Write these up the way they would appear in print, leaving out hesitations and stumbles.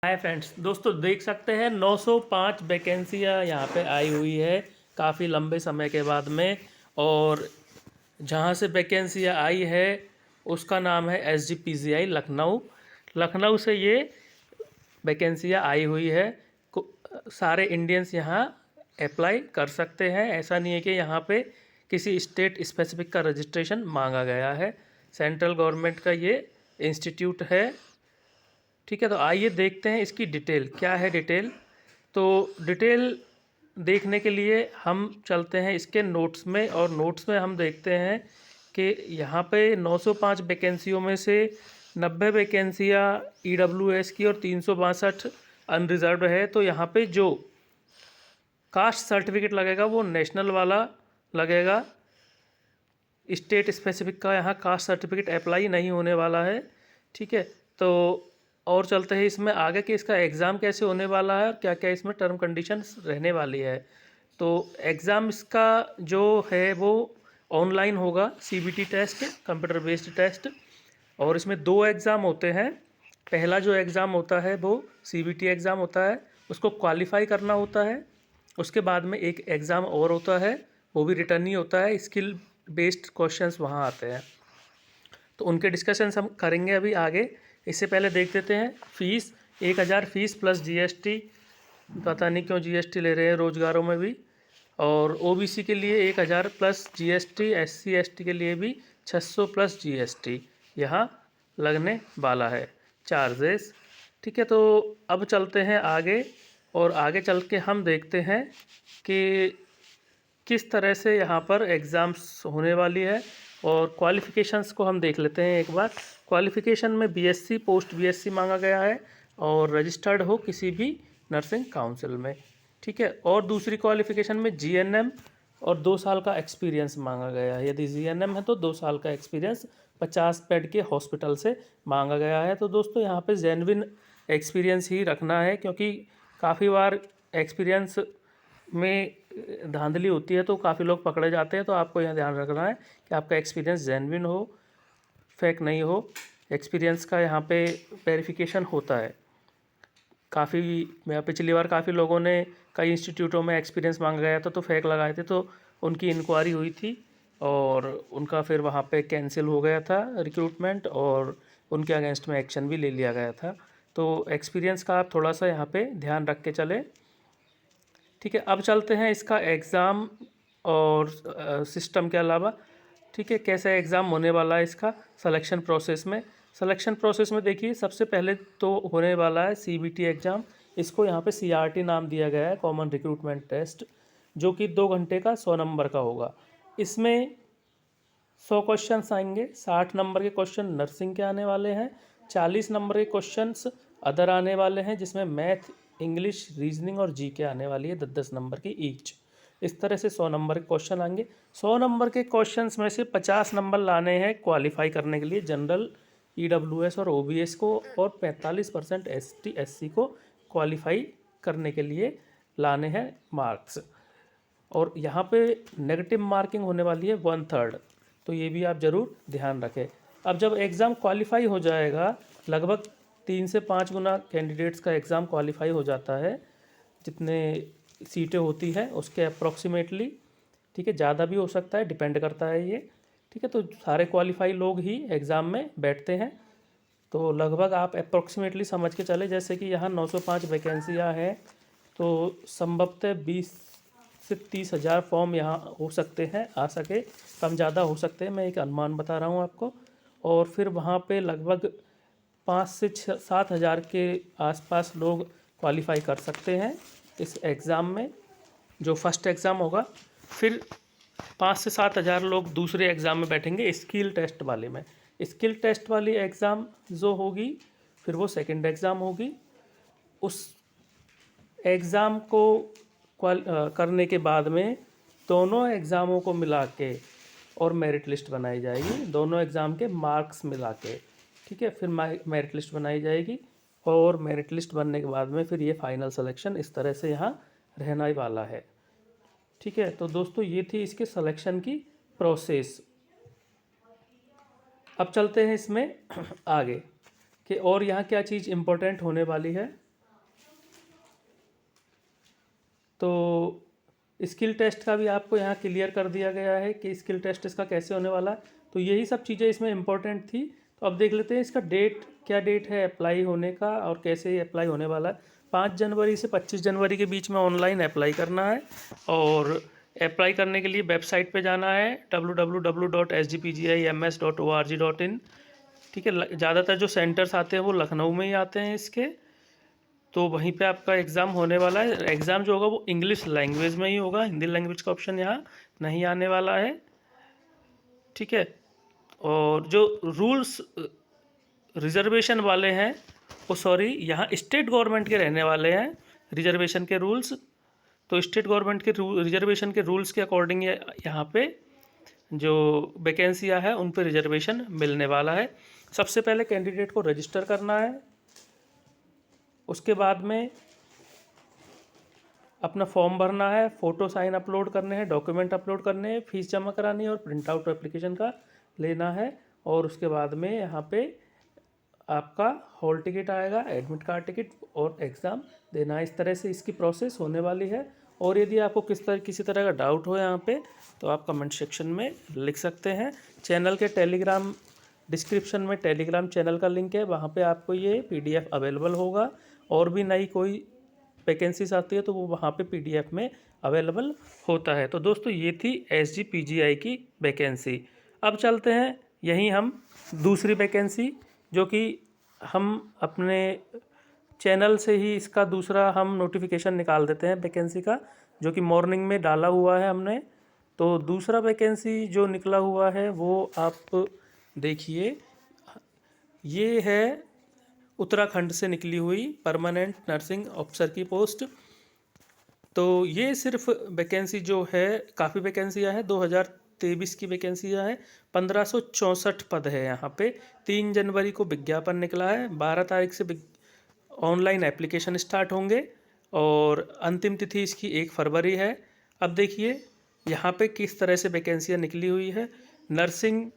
Hi friends, दोस्तों देख सकते हैं 905 वैकेंसियाँ यहाँ पे आई हुई है काफ़ी लंबे समय के बाद में। और जहाँ से वैकेंसियाँ आई है उसका नाम है SGPCI लखनऊ। लखनऊ से ये वैकेंसियाँ आई हुई है। सारे इंडियंस यहाँ अप्लाई कर सकते हैं। ऐसा नहीं है कि यहाँ पे किसी स्टेट स्पेसिफिक का रजिस्ट्रेशन मांगा गया है। सेंट्रल गवर्नमेंट का ये इंस्टीट्यूट है। ठीक है, तो आइए देखते हैं इसकी डिटेल क्या है। तो डिटेल देखने के लिए हम चलते हैं इसके नोट्स में, और नोट्स में हम देखते हैं कि यहाँ पे 905 वैकेंसियों में से 90 वैकेंसियाँ EWS की और 362 अनरिजर्व्ड है। तो यहाँ पे जो कास्ट सर्टिफिकेट लगेगा वो नेशनल वाला लगेगा। स्टेट स्पेसिफिक का यहाँ कास्ट सर्टिफिकेट अप्लाई नहीं होने वाला है। ठीक है, तो और चलते हैं इसमें आगे कि इसका एग्ज़ाम कैसे होने वाला है और क्या क्या इसमें टर्म कंडीशंस रहने वाली है। तो एग्ज़ाम इसका जो है वो ऑनलाइन होगा, CBT test, computer based test. और इसमें दो एग्ज़ाम होते हैं। पहला जो एग्ज़ाम होता है वो CBT एग्ज़ाम होता है, उसको क्वालिफाई करना होता है। उसके बाद में एक एग्ज़ाम और होता है, वो भी रिटर्न ही होता है। स्किल बेस्ड क्वेश्चंस वहाँ आते हैं, तो उनके डिस्कशंस हम करेंगे अभी आगे। इससे पहले देख देते हैं फ़ीस। 1000 fees plus GST। पता नहीं क्यों GST ले रहे हैं रोज़गारों में भी। और OBC के लिए 1000 प्लस GST, SC ST के लिए भी 600 प्लस GST यहाँ लगने वाला है चार्जेस। ठीक है, तो अब चलते हैं आगे, और आगे चल के हम देखते हैं कि किस तरह से यहाँ पर एग्ज़ाम्स होने वाली है। और क्वालिफ़िकेशंस को हम देख लेते हैं एक बार। क्वालिफ़िकेशन में BSc, पोस्ट BSc मांगा गया है, और रजिस्टर्ड हो किसी भी नर्सिंग काउंसिल में। ठीक है, और दूसरी क्वालिफ़िकेशन में GNM और 2 साल का एक्सपीरियंस मांगा गया है। यदि GNM है तो 2 साल का एक्सपीरियंस 50 बेड के हॉस्पिटल से मांगा गया है। तो दोस्तों यहाँ पे जेन्युइन एक्सपीरियंस ही रखना है, क्योंकि काफ़ी बार एक्सपीरियंस में धांधली होती है तो काफ़ी लोग पकड़े जाते हैं। तो आपको यह ध्यान रखना है कि आपका एक्सपीरियंस जेन्युइन हो, फेक नहीं हो। एक्सपीरियंस का यहाँ पे वेरिफिकेशन होता है। पिछली बार काफ़ी लोगों ने कई इंस्टीट्यूटों में एक्सपीरियंस मांगा गया था तो फेक लगाए थे, तो उनकी इंक्वायरी हुई थी और उनका फिर वहाँ पे कैंसिल हो गया था रिक्रूटमेंट, और उनके अगेंस्ट में एक्शन भी ले लिया गया था। तो एक्सपीरियंस का आप थोड़ा सा यहाँ पे ध्यान रख के चले। ठीक है, अब चलते हैं इसका एग्ज़ाम और सिस्टम के अलावा। ठीक है, कैसा एग्ज़ाम होने वाला है इसका सिलेक्शन प्रोसेस में। सिलेक्शन प्रोसेस में देखिए, सबसे पहले तो होने वाला है CBT एग्ज़ाम। इसको यहाँ पे CRT नाम दिया गया है, कॉमन रिक्रूटमेंट टेस्ट, जो कि 2 घंटे का 100 नंबर का होगा। इसमें 100 क्वेश्चंस आएंगे। 60 नंबर के क्वेश्चन नर्सिंग के आने वाले हैं, 40 नंबर के क्वेश्चंस अदर आने वाले हैं, जिसमें मैथ, इंग्लिश, रीजनिंग और GK आने वाली है 10-10 नंबर की ईच। इस तरह से 100 नंबर के क्वेश्चन आएंगे। 100 नंबर के क्वेश्चंस में से 50 नंबर लाने हैं क्वालिफाई करने के लिए जनरल, EWS और OBS को, और 45% ST SC को क्वालिफाई करने के लिए लाने हैं मार्क्स। और यहाँ पे नेगेटिव मार्किंग होने वाली है 1/3, तो ये भी आप ज़रूर ध्यान रखें। अब जब एग्ज़ाम क्वालिफाई हो जाएगा, लगभग 3 से 5 गुना कैंडिडेट्स का एग्ज़ाम क्वालिफाई हो जाता है, जितने सीटें होती हैं उसके अप्रॉक्सीमेटली। ठीक है, ज़्यादा भी हो सकता है, डिपेंड करता है ये। ठीक है, तो सारे क्वालिफाई लोग ही एग्ज़ाम में बैठते हैं। तो लगभग आप अप्रॉक्सीमेटली समझ के चले, जैसे कि यहाँ 905 वैकेंसियाँ हैं, तो संभवतः 20 से 30 हज़ार फॉर्म यहाँ हो सकते हैं, आ सके, कम ज़्यादा हो सकते हैं, मैं एक अनुमान बता रहा हूँ आपको। और फिर वहाँ पे लगभग 5 से 7 हज़ार के आसपास लोग क्वालिफाई कर सकते हैं इस एग्ज़ाम में, जो फर्स्ट एग्ज़ाम होगा। फिर 5 से 7 हज़ार लोग दूसरे एग्ज़ाम में बैठेंगे स्किल टेस्ट वाले में। स्किल टेस्ट वाली एग्ज़ाम जो होगी, फिर वो सेकंड एग्ज़ाम होगी। उस एग्ज़ाम को करने के बाद में दोनों एग्ज़ामों को मिला के और मेरिट लिस्ट बनाई जाएगी, दोनों एग्ज़ाम के मार्क्स मिला के। ठीक है, फिर मेरिट लिस्ट बनाई जाएगी, और मेरिट लिस्ट बनने के बाद में फिर ये फाइनल सिलेक्शन इस तरह से यहाँ रहने ही वाला है। ठीक है, तो दोस्तों ये थी इसके सिलेक्शन की प्रोसेस। अब चलते हैं इसमें आगे कि और यहाँ क्या चीज़ इम्पोर्टेंट होने वाली है। तो स्किल टेस्ट का भी आपको यहाँ क्लियर कर दिया गया है कि स्किल टेस्ट इसका कैसे होने वाला है। तो यही सब चीज़ें इसमें इम्पोर्टेंट थी। तो अब देख लेते हैं इसका डेट, क्या डेट है अप्लाई होने का और कैसे ये अप्लाई होने वाला है। 5 जनवरी से 25 जनवरी के बीच में ऑनलाइन अप्लाई करना है। और अप्लाई करने के लिए वेबसाइट पे जाना है www.sgpgims.org.in। ठीक है, ज़्यादातर जो सेंटर्स आते हैं वो लखनऊ में ही आते हैं इसके। तो वहीं पे आपका एग्ज़ाम होने वाला है। एग्ज़ाम जो होगा वो इंग्लिश लैंग्वेज में ही होगा, हिंदी लैंग्वेज का ऑप्शन यहाँ नहीं आने वाला है। ठीक है, और जो रूल्स रिजर्वेशन वाले हैं वो यहाँ स्टेट गवर्नमेंट के रहने वाले हैं रिजर्वेशन के रूल्स। तो स्टेट गवर्नमेंट के रिजर्वेशन के रूल्स के अकॉर्डिंग यहाँ पे जो वैकेंसियाँ है उन पर रिजर्वेशन मिलने वाला है। सबसे पहले कैंडिडेट को रजिस्टर करना है, उसके बाद में अपना फॉर्म भरना है, फ़ोटो साइन अपलोड करने हैं, डॉक्यूमेंट अपलोड करने हैं, फीस जमा करानी है और प्रिंट आउट एप्लीकेशन का लेना है। और उसके बाद में यहाँ पे आपका हॉल टिकट आएगा, एडमिट कार्ड टिकट और एग्ज़ाम देना है। इस तरह से इसकी प्रोसेस होने वाली है। और यदि आपको किसी तरह का डाउट हो यहाँ पे तो आप कमेंट सेक्शन में लिख सकते हैं। चैनल के टेलीग्राम डिस्क्रिप्शन में टेलीग्राम चैनल का लिंक है, वहाँ पे आपको ये PDF अवेलेबल होगा। और भी नई कोई वैकेंसीज आती है तो वो वहाँ पे PDF में अवेलेबल होता है। तो दोस्तों ये थी SGPGI की वैकेंसी। अब चलते हैं यहीं हम दूसरी वैकेंसी, जो कि हम अपने चैनल से ही इसका दूसरा हम नोटिफिकेशन निकाल देते हैं वैकेंसी का, जो कि मॉर्निंग में डाला हुआ है हमने। तो दूसरा वैकेंसी जो निकला हुआ है वो आप देखिए, ये है उत्तराखंड से निकली हुई परमानेंट नर्सिंग ऑफिसर की पोस्ट। तो ये सिर्फ वैकेंसी जो है, काफ़ी वैकेंसियाँ हैं, 2023 की वैकेंसियाँ हैं। 1564 पद है यहाँ पे। 3 जनवरी को विज्ञापन निकला है, 12 तारीख से ऑनलाइन एप्लीकेशन स्टार्ट होंगे और अंतिम तिथि इसकी 1 फरवरी है। अब देखिए यहाँ पे किस तरह से वैकेंसियाँ निकली हुई है। नर्सिंग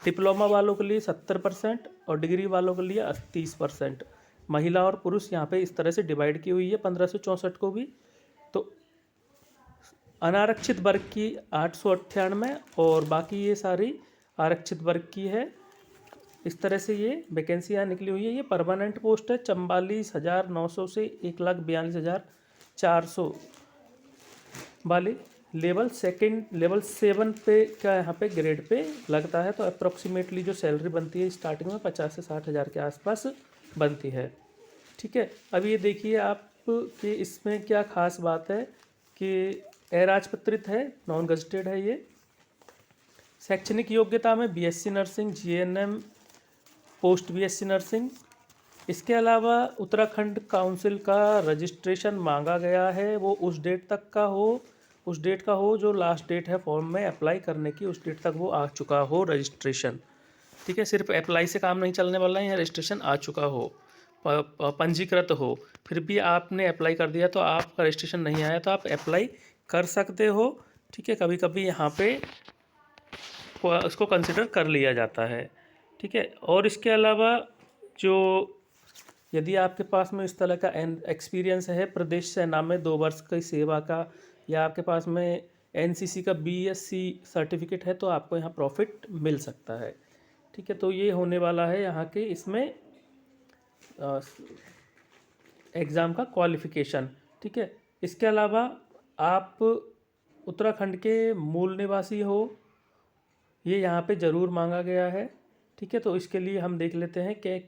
डिप्लोमा वालों के लिए 70% और डिग्री वालों के लिए 30%। महिला और पुरुष यहाँ पे इस तरह से डिवाइड की हुई है 1564 को भी। तो अनारक्षित वर्ग की 898 और बाकी ये सारी आरक्षित वर्ग की है। इस तरह से ये वैकेंसियाँ निकली हुई है। ये परमानेंट पोस्ट है। 44,900 से 1,42,400 वाली लेवल 7 पे का यहाँ पे ग्रेड पे लगता है। तो अप्रॉक्सीमेटली जो सैलरी बनती है स्टार्टिंग में 50 से 60 हज़ार के आसपास बनती है। ठीक है, अब ये देखिए आप कि इसमें क्या ख़ास बात है कि अराजपत्रित है, नॉन गजटेड है ये। शैक्षणिक योग्यता में BSc nursing, GNM, post BSc nursing. इसके अलावा उत्तराखंड काउंसिल का रजिस्ट्रेशन मांगा गया है, वो उस डेट का हो जो लास्ट डेट है फॉर्म में अप्लाई करने की, उस डेट तक वो आ चुका हो रजिस्ट्रेशन। ठीक है, सिर्फ अप्लाई से काम नहीं चलने वाला है, यहाँ रजिस्ट्रेशन आ चुका हो, पंजीकृत हो। फिर भी आपने अप्लाई कर दिया तो आपका रजिस्ट्रेशन नहीं आया तो आप अप्लाई कर सकते हो। ठीक है, कभी कभी यहाँ पे उसको कंसिडर कर लिया जाता है। ठीक है, और इसके अलावा जो यदि आपके पास में इस तरह का एक्सपीरियंस है, प्रदेश सेना में 2 वर्ष की सेवा का, या आपके पास में NCC का BSc सर्टिफिकेट है तो आपको यहाँ प्रॉफिट मिल सकता है। ठीक है, तो ये होने वाला है यहाँ के इसमें एग्ज़ाम का क्वालिफ़िकेशन। ठीक है, इसके अलावा आप उत्तराखंड के मूल निवासी हो, ये यहाँ पे ज़रूर मांगा गया है। ठीक है, तो इसके लिए हम देख लेते हैं कि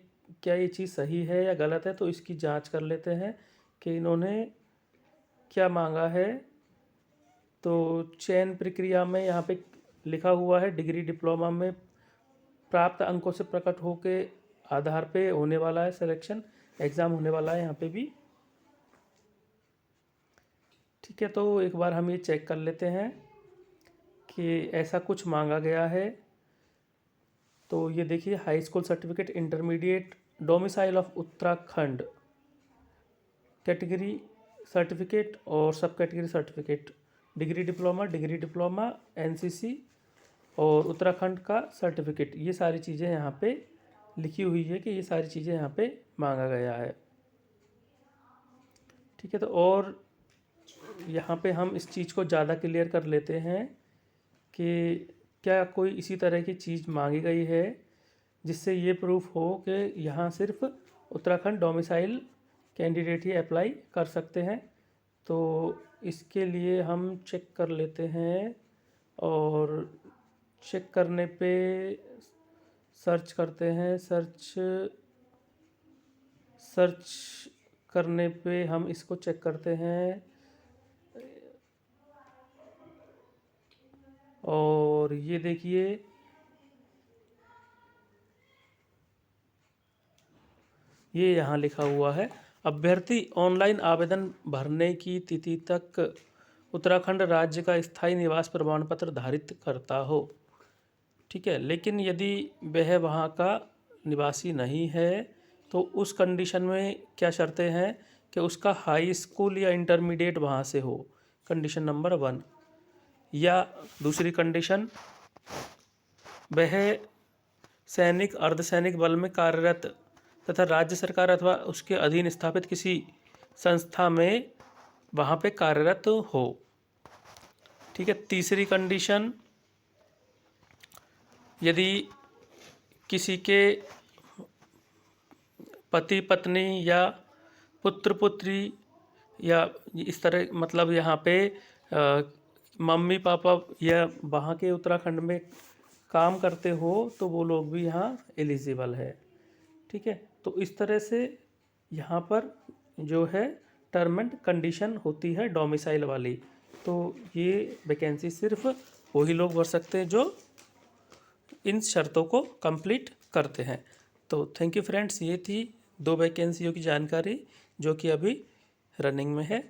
क्या ये चीज़ सही है या गलत है। तो इसकी जांच कर लेते हैं कि इन्होंने क्या मांगा है। तो चयन प्रक्रिया में यहाँ पे लिखा हुआ है डिग्री डिप्लोमा में प्राप्त अंकों से प्रकट हो के आधार पे होने वाला है सिलेक्शन, एग्ज़ाम होने वाला है यहाँ पे भी। ठीक है, तो एक बार हम ये चेक कर लेते हैं कि ऐसा कुछ मांगा गया है। तो ये देखिए, high school certificate, intermediate, domicile of Uttarakhand, category certificate और सब category certificate, degree diploma, NCC और उत्तराखंड का सर्टिफिकेट, ये सारी चीज़ें यहाँ पे लिखी हुई है कि ये सारी चीज़ें यहाँ पे मांगा गया है। ठीक है, तो और यहाँ पे हम इस चीज़ को ज़्यादा क्लियर कर लेते हैं कि क्या कोई इसी तरह की चीज़ मांगी गई है जिससे ये प्रूफ हो कि यहाँ सिर्फ उत्तराखंड डोमिसाइल कैंडिडेट ही अप्लाई कर सकते हैं। तो इसके लिए हम चेक कर लेते हैं और चेक करने पे सर्च करते हैं। सर्च करने पे हम इसको चेक करते हैं और ये देखिए ये यहाँ लिखा हुआ है, अभ्यर्थी ऑनलाइन आवेदन भरने की तिथि तक उत्तराखंड राज्य का स्थायी निवास प्रमाण पत्र धारित करता हो। ठीक है, लेकिन यदि वह वहाँ का निवासी नहीं है तो उस कंडीशन में क्या शर्तें हैं कि उसका हाई स्कूल या इंटरमीडिएट वहाँ से हो, कंडीशन नंबर 1। या दूसरी कंडीशन, वह सैनिक अर्धसैनिक बल में कार्यरत तथा राज्य सरकार अथवा उसके अधीन स्थापित किसी संस्था में वहाँ पे कार्यरत हो। ठीक है, तीसरी कंडीशन, यदि किसी के पति पत्नी या पुत्र पुत्री या इस तरह, मतलब यहाँ पे मम्मी पापा या वहाँ के उत्तराखंड में काम करते हो तो वो लोग भी यहाँ एलिजिबल है। ठीक है, तो इस तरह से यहाँ पर जो है टर्म एंड कंडीशन होती है डोमिसाइल वाली। तो ये वैकेंसी सिर्फ वही लोग भर सकते हैं जो इन शर्तों को कंप्लीट करते हैं। तो थैंक यू फ्रेंड्स, ये थी 2 वैकेंसियों की जानकारी जो कि अभी रनिंग में है।